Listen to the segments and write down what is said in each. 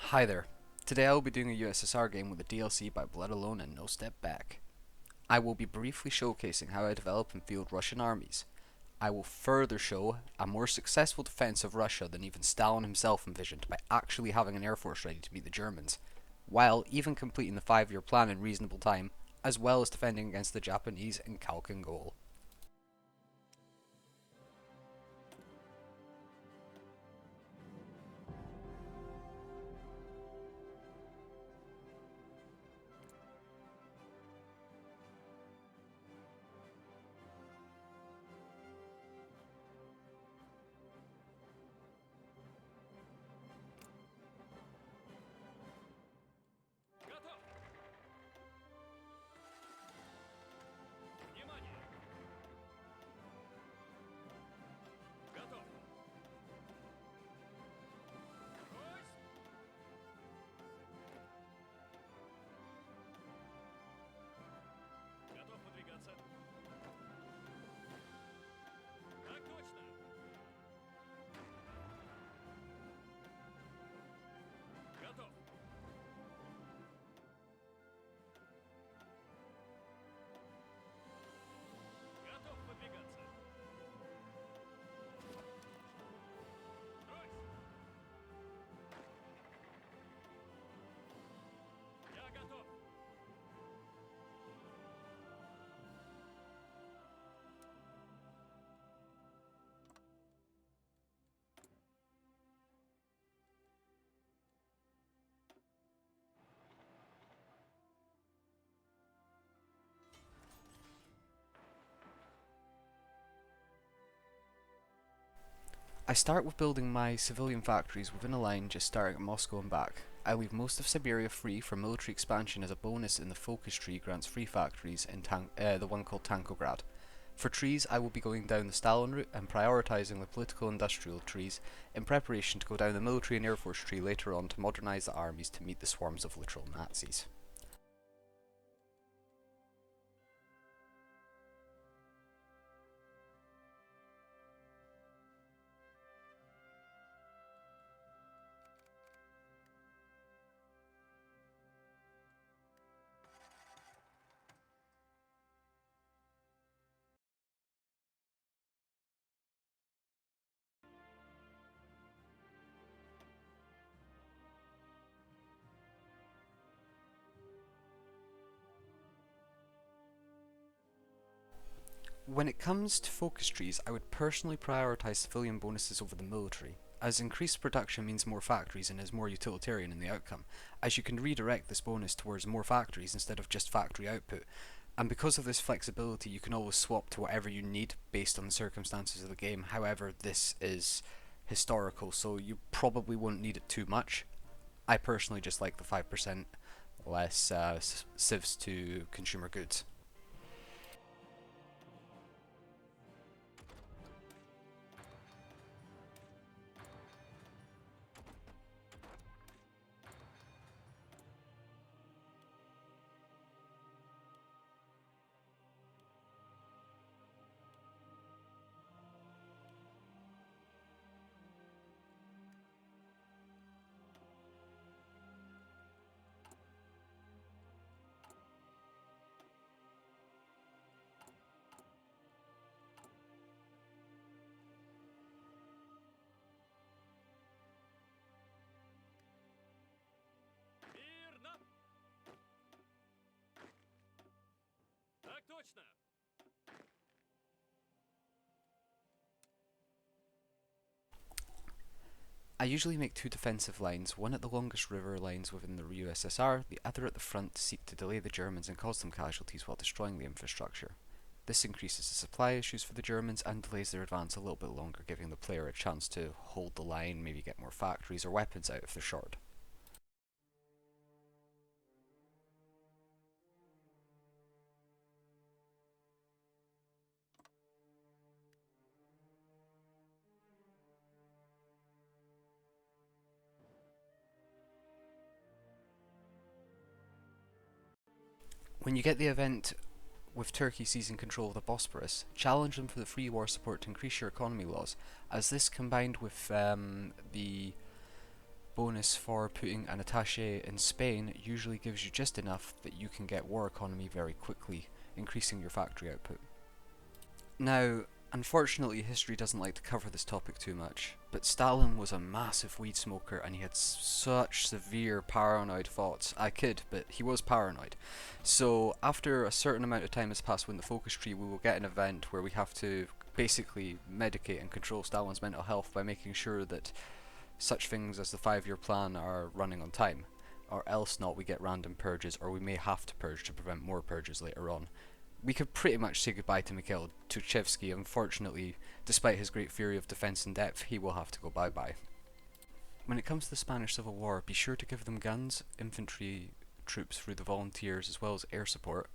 Hi there. Today I will be doing a USSR game with a DLC by Blood Alone and No Step Back. I will be briefly showcasing how I develop and field Russian armies. I will further show a more successful defense of Russia than even Stalin himself envisioned by actually having an air force ready to meet the Germans, while even completing the 5-year plan in reasonable time, as well as defending against the Japanese in Khalkhin Gol. I start with building my civilian factories within a line just starting at Moscow and back. I leave most of Siberia free for military expansion as a bonus in the focus tree grants free factories in the one called Tankograd. For trees, I will be going down the Stalin route and prioritising the political industrial trees in preparation to go down the military and air force tree later on to modernise the armies to meet the swarms of literal Nazis. When it comes to focus trees, I would personally prioritise civilian bonuses over the military, as increased production means more factories and is more utilitarian in the outcome, as you can redirect this bonus towards more factories instead of just factory output. And because of this flexibility, you can always swap to whatever you need based on the circumstances of the game. However, this is historical, so you probably won't need it too much. I personally just like the 5% less civs to consumer goods. I usually make two defensive lines, one at the longest river lines within the USSR, the other at the front to seek to delay the Germans and cause them casualties while destroying the infrastructure. This increases the supply issues for the Germans and delays their advance a little bit longer, giving the player a chance to hold the line, maybe get more factories or weapons out if they're short. When you get the event with Turkey seizing control of the Bosporus, challenge them for the free war support to increase your economy laws, as this combined with the bonus for putting an attaché in Spain usually gives you just enough that you can get war economy very quickly, increasing your factory output. Now, unfortunately, history doesn't like to cover this topic too much, but Stalin was a massive weed smoker and he had such severe paranoid thoughts. I kid, but he was paranoid. So after a certain amount of time has passed when the focus tree, we will get an event where we have to basically medicate and control Stalin's mental health by making sure that such things as the 5-year plan are running on time, or else not we get random purges, or we may have to purge to prevent more purges later on. We could pretty much say goodbye to Mikhail Tuchevsky. Unfortunately, despite his great theory of defense in depth, he will have to go bye-bye. When it comes to the Spanish Civil War, be sure to give them guns, infantry troops through the volunteers, as well as air support,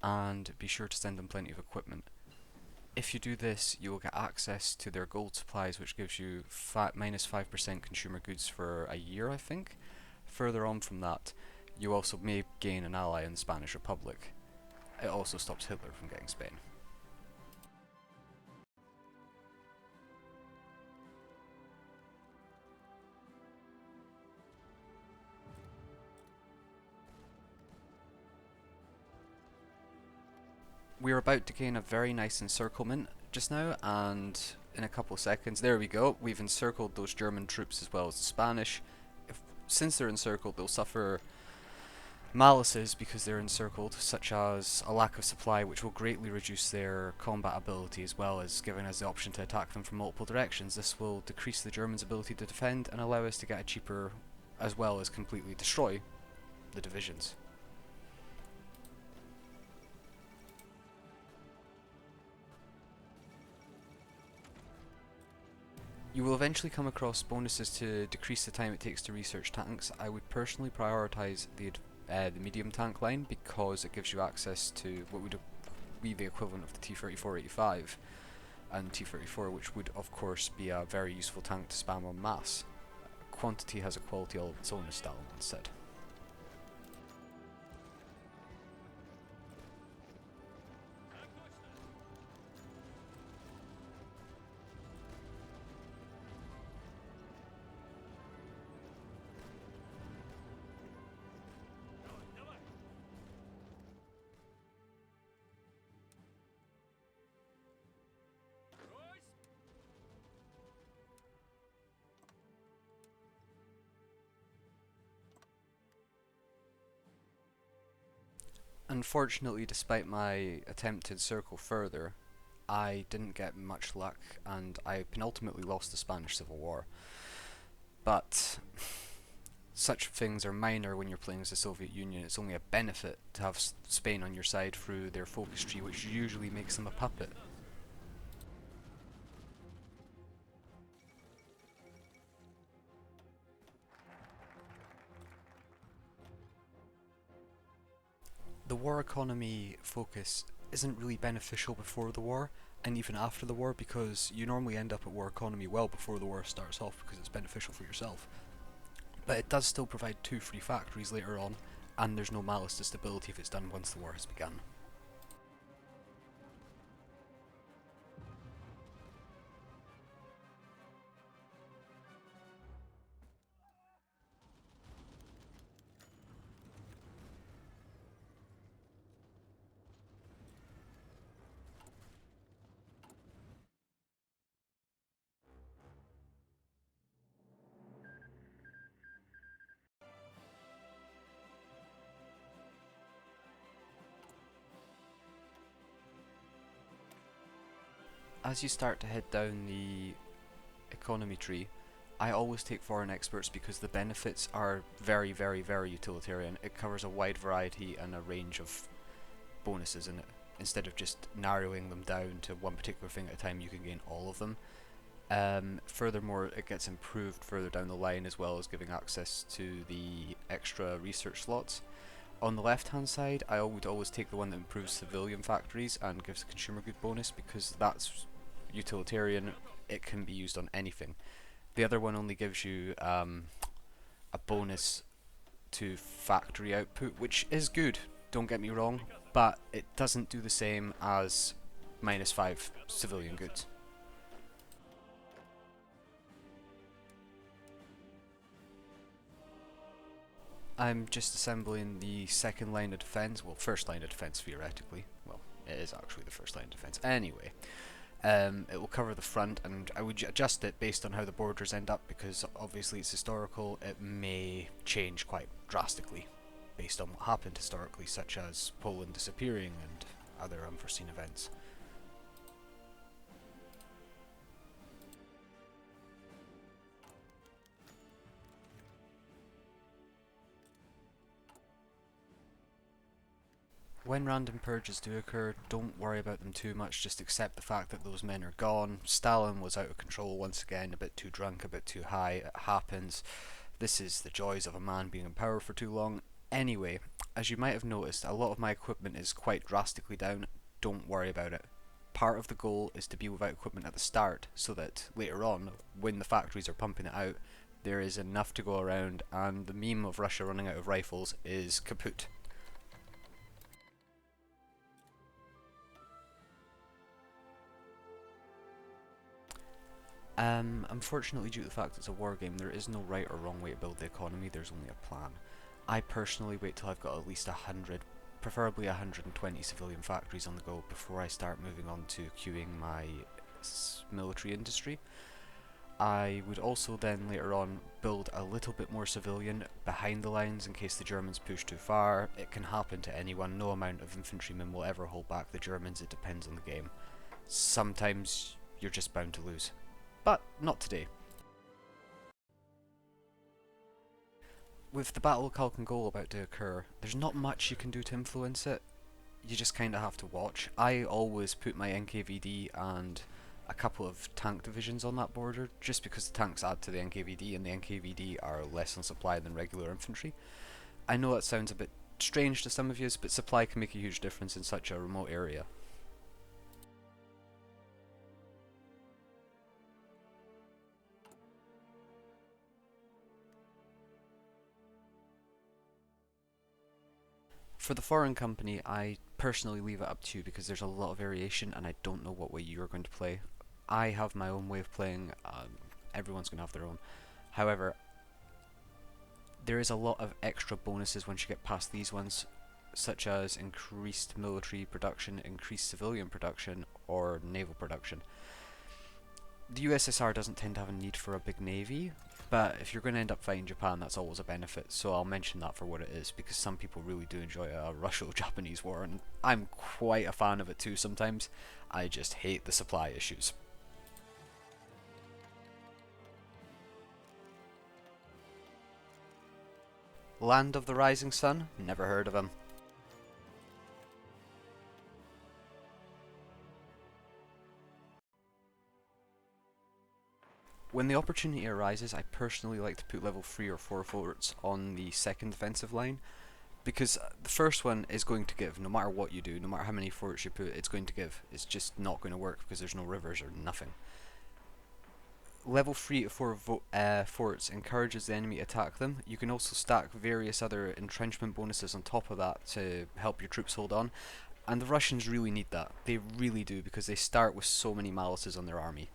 and be sure to send them plenty of equipment. If you do this, you will get access to their gold supplies, which gives you minus 5% consumer goods for a year, I think. Further on from that, you also may gain an ally in the Spanish Republic. It also stops Hitler from getting Spain. We're about to gain a very nice encirclement just now, and in a couple of seconds, there we go, we've encircled those German troops as well as the Spanish. Since they're encircled, they'll suffer malices because they're encircled, such as a lack of supply, which will greatly reduce their combat ability, as well as giving us the option to attack them from multiple directions. This will decrease the Germans' ability to defend and allow us to get a cheaper, as well as completely destroy the divisions. You will eventually come across bonuses to decrease the time it takes to research tanks. I would personally prioritise the medium tank line because it gives you access to what would be the equivalent of the T-34-85 and T-34, which would of course be a very useful tank to spam en masse. Quantity has a quality all of its own, as Stalin once said. Unfortunately, despite my attempt to encircle further, I didn't get much luck and I penultimately lost the Spanish Civil War. But such things are minor when you're playing as the Soviet Union. It's only a benefit to have Spain on your side through their focus tree, which usually makes them a puppet. The war economy focus isn't really beneficial before the war and even after the war, because you normally end up at war economy well before the war starts off because it's beneficial for yourself. But it does still provide 2 free factories later on, and there's no malice to stability if it's done once the war has begun. As you start to head down the economy tree, I always take foreign experts because the benefits are very, very, very utilitarian. It covers a wide variety and a range of bonuses in it. Instead of just narrowing them down to one particular thing at a time, you can gain all of them. Furthermore, it gets improved further down the line, as well as giving access to the extra research slots. On the left hand side, I would always take the one that improves civilian factories and gives a consumer good bonus, because that's utilitarian. It can be used on anything. The other one only gives you a bonus to factory output, which is good, don't get me wrong, but it doesn't do the same as -5 civilian goods. I'm just assembling the second line of defence, well, first line of defence theoretically. Well, it is actually the first line of defence. Anyway, it will cover the front, and I would adjust it based on how the borders end up, because obviously it's historical. It may change quite drastically based on what happened historically, such as Poland disappearing and other unforeseen events. When random purges do occur, don't worry about them too much, just accept the fact that those men are gone. Stalin was out of control once again, a bit too drunk, a bit too high, it happens. This is the joys of a man being in power for too long. Anyway, as you might have noticed, a lot of my equipment is quite drastically down. Don't worry about it. Part of the goal is to be without equipment at the start, so that later on, when the factories are pumping it out, there is enough to go around, and the meme of Russia running out of rifles is kaput. Unfortunately, due to the fact it's a war game, there is no right or wrong way to build the economy, there's only a plan. I personally wait till I've got at least 100, preferably 120 civilian factories on the go before I start moving on to queuing my military industry. I would also then later on build a little bit more civilian behind the lines in case the Germans push too far. It can happen to anyone, no amount of infantrymen will ever hold back the Germans, it depends on the game. Sometimes you're just bound to lose. But not today. With the Battle of Kalkengol about to occur, there's not much you can do to influence it. You just kind of have to watch. I always put my NKVD and a couple of tank divisions on that border, just because the tanks add to the NKVD, and the NKVD are less on supply than regular infantry. I know that sounds a bit strange to some of you, but supply can make a huge difference in such a remote area. For the foreign company, I personally leave it up to you because there's a lot of variation and I don't know what way you're going to play. I have my own way of playing, everyone's going to have their own. However, there is a lot of extra bonuses once you get past these ones, such as increased military production, increased civilian production, or naval production. The USSR doesn't tend to have a need for a big navy, but if you're going to end up fighting Japan, that's always a benefit, so I'll mention that for what it is, because some people really do enjoy a Russo-Japanese war, and I'm quite a fan of it too sometimes. I just hate the supply issues. Land of the Rising Sun? Never heard of him. When the opportunity arises, I personally like to put level 3 or 4 forts on the second defensive line, because the first one is going to give, no matter what you do, no matter how many forts you put, it's going to give. It's just not going to work because there's no rivers or nothing. Level 3 to 4 forts encourages the enemy to attack them. You can also stack various other entrenchment bonuses on top of that to help your troops hold on, and the Russians really need that. They really do, because they start with so many malices on their army.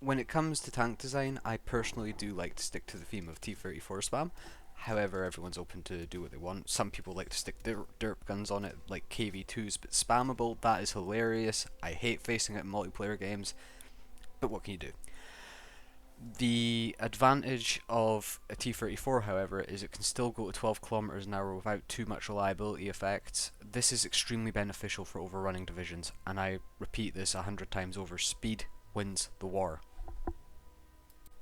When it comes to tank design, I personally do like to stick to the theme of T-34 spam. However, everyone's open to do what they want. Some people like to stick derp guns on it, like KV2s, but spammable, that is hilarious. I hate facing it in multiplayer games, but what can you do? The advantage of a T-34, however, is it can still go to 12 kilometers an hour without too much reliability effects. This is extremely beneficial for overrunning divisions, and I repeat this 100 times over, speed wins the war.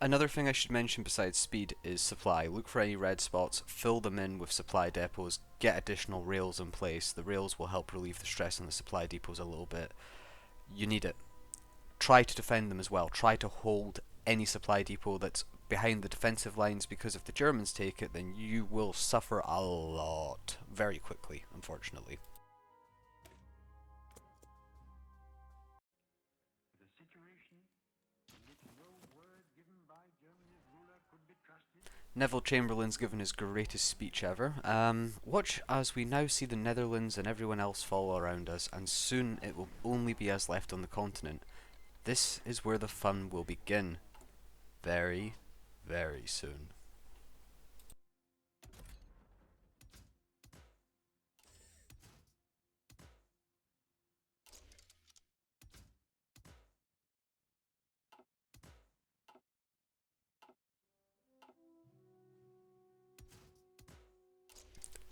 Another thing I should mention besides speed is supply. Look for any red spots, fill them in with supply depots, get additional rails in place. The rails will help relieve the stress on the supply depots a little bit. You need it. Try to defend them as well. Try to hold any supply depot that's behind the defensive lines, because if the Germans take it, then you will suffer a lot very quickly, unfortunately. Neville Chamberlain's given his greatest speech ever. Watch as we now see the Netherlands and everyone else follow around us, and soon it will only be us left on the continent. This is where the fun will begin. Very, very soon.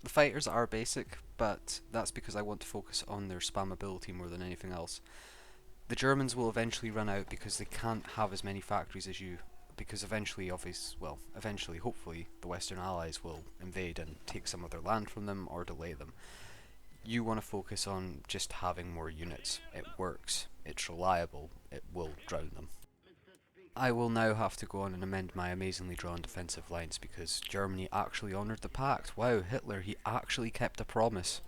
The fighters are basic, but that's because I want to focus on their spammability more than anything else. The Germans will eventually run out because they can't have as many factories as you, because eventually, eventually, hopefully, the Western Allies will invade and take some of their land from them or delay them. You want to focus on just having more units. It works, it's reliable, it will drown them. I will now have to go on and amend my amazingly drawn defensive lines because Germany actually honoured the pact. Wow, Hitler, he actually kept a promise.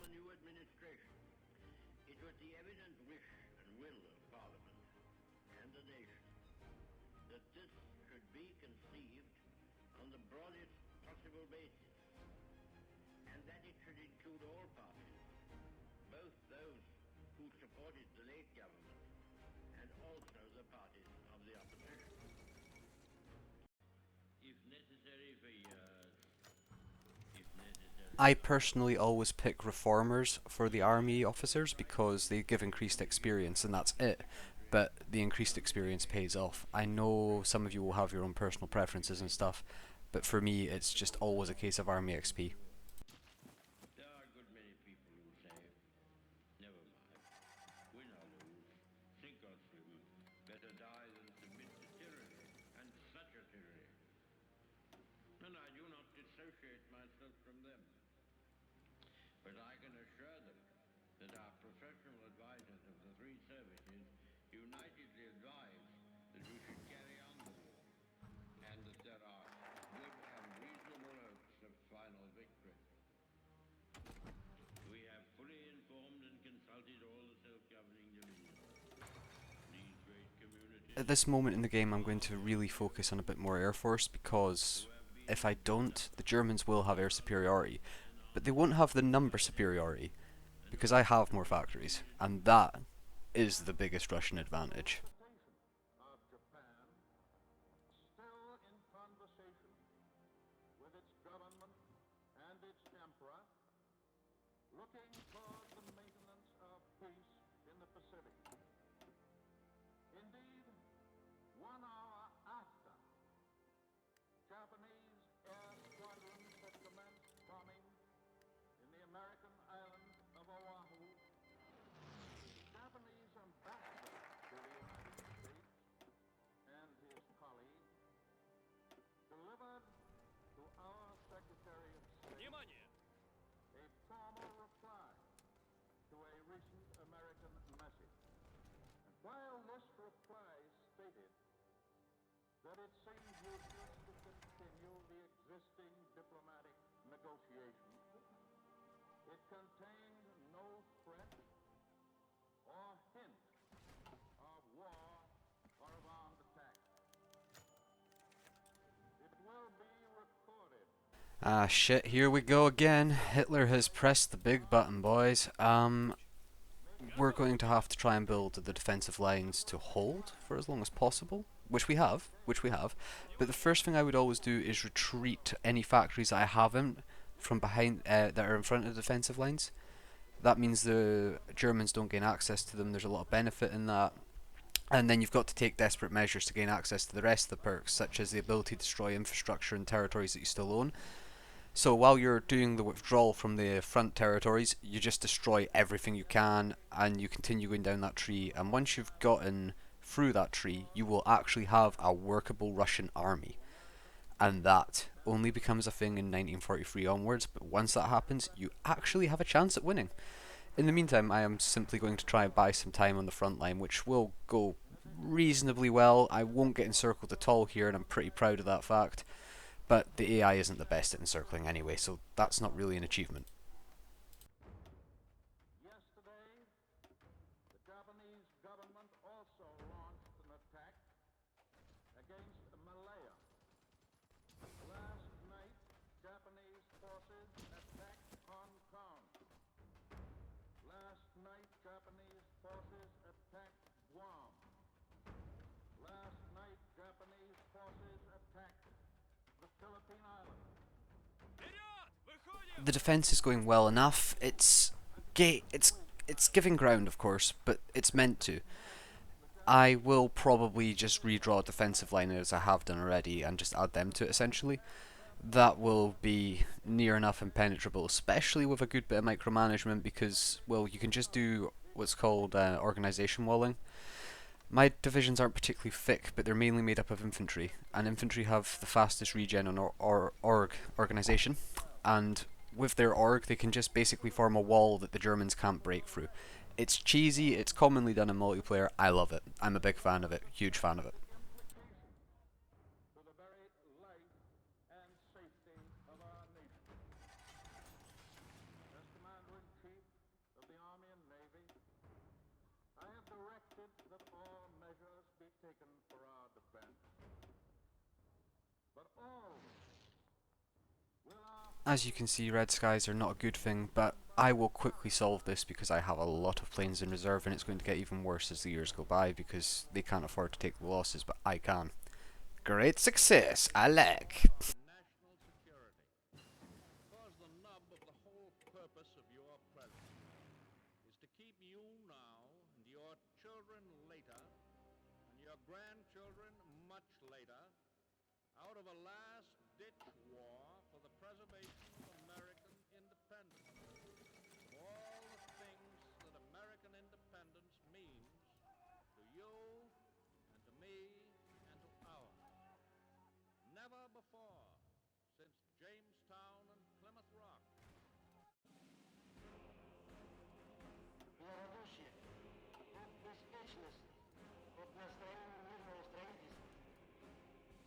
I personally always pick reformers for the army officers because they give increased experience and that's it. But the increased experience pays off. I know some of you will have your own personal preferences and stuff, but for me it's just always a case of army XP. At this moment in the game I'm going to really focus on a bit more air force because if I don't, the Germans will have air superiority, but they won't have the number superiority because I have more factories, and that is the biggest Russian advantage. Ah shit, here we go again. Hitler has pressed the big button, boys. We're going to have to try and build the defensive lines to hold for as long as possible, which we have. But the first thing I would always do is retreat any factories that I haven't from behind that are in front of the defensive lines. That means the Germans don't gain access to them. There's a lot of benefit in that. And then you've got to take desperate measures to gain access to the rest of the perks, such as the ability to destroy infrastructure in territories that you still own. So while you're doing the withdrawal from the front territories, you just destroy everything you can and you continue going down that tree. And once you've gotten through that tree, you will actually have a workable Russian army. And that only becomes a thing in 1943 onwards, but once that happens, you actually have a chance at winning. In the meantime, I am simply going to try and buy some time on the front line, which will go reasonably well. I won't get encircled at all here, and I'm pretty proud of that fact. But the AI isn't the best at encircling anyway, so that's not really an achievement. The defense is going well enough. It's giving ground, of course, but it's meant to. I will probably just redraw a defensive line as I have done already and just add them to it essentially. That will be near enough impenetrable, especially with a good bit of micromanagement because, well, you can just do what's called organization walling. My divisions aren't particularly thick, but they're mainly made up of infantry, and infantry have the fastest regen on organization, and with their org, they can just basically form a wall that the Germans can't break through. It's cheesy, it's commonly done in multiplayer, I love it. I'm a big fan of it, huge fan of it. As you can see, red skies are not a good thing, but I will quickly solve this because I have a lot of planes in reserve and it's going to get even worse as the years go by because they can't afford to take the losses, but I can. Great success, I like. national security. Because the nub of the whole purpose of your presence is to keep you now and your children later and your grandchildren much later out of a last-ditch war for the preservation of American independence. All the things that American independence means to you and to me and to ours. Never before, since Jamestown and Plymouth Rock. Благодушие от беспечности, от настроения мирного строительства,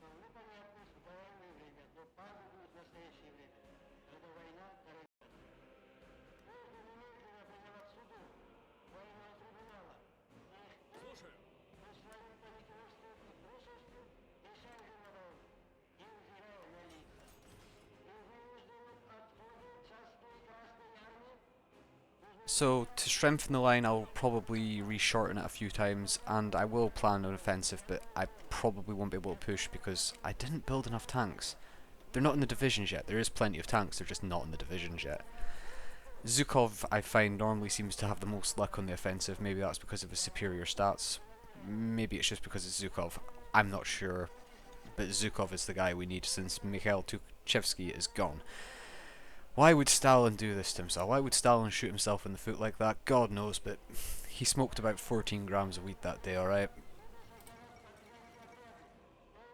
то непонятно в военное время, но пагубно в настоящее время, когда война дорогая. Нужно немедленно призывать суду военного трибунала их Слушаю. по своим политическим и трусостью и шаржем народу, и взирая на лица. И вынуждены отходе частной Красной Армии. So, to strengthen the line, I'll probably re-shorten it a few times, and I will plan an offensive, but I probably won't be able to push because I didn't build enough tanks. They're not in the divisions yet. There is plenty of tanks, they're just not in the divisions yet. Zhukov, I find, normally seems to have the most luck on the offensive. Maybe that's because of his superior stats. Maybe it's just because it's Zhukov. I'm not sure. But Zhukov is the guy we need since Mikhail Tukhachevsky is gone. Why would Stalin do this to himself? Why would Stalin shoot himself in the foot like that? God knows, but he smoked about 14 grams of weed that day, alright?